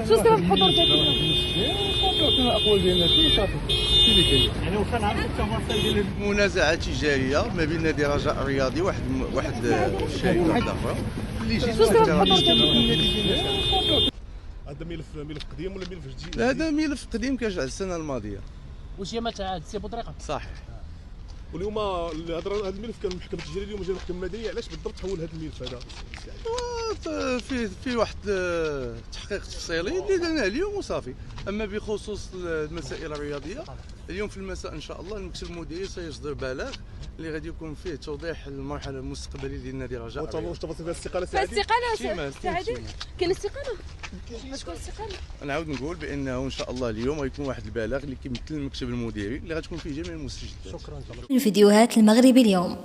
شو سبب حضورك اليوم؟ عطينا الاقوال ديالنا فيه صافي شي اللي كاين. يعني واخا نعرفوا التفاصيل ديال منازعة تجارية ما بين نادي رجاء الرياضي واحد الشركة واحدة أخرى اللي جيت شو سبب ترى حضورك هذا ملف قديم ولا ملف جديد؟ هذا ملف قديم كيرجع للسنة الماضية. واش هي ما تعاد سي بوطريقه؟ صحيح. واليوم هذا الملف كان المحكمه التجاريه، اليوم جا المحكمه المدنيه. علاش بالضبط تحول هذا الملف هذا؟ في واحد تحقيق تفصيلي اللي درناه اليوم وصافي. اما بخصوص المسائل الرياضيه اليوم في المساء ان شاء الله المكتب المديري سيصدر بلاغ اللي غادي يكون فيه توضيح المرحله المستقبليه ديال نادي رجاء. واش تفاصيل الاستقاله الاستقالة سعيدي؟ كاين استقالة؟ شكون الاستقالة؟ نعاود نقول بانه ان شاء الله اليوم غيكون واحد البلاغ اللي كيمثل المكتب المديري اللي غتكون فيه جميع المستجدات. شكرا. الفيديوهات المغربي اليوم.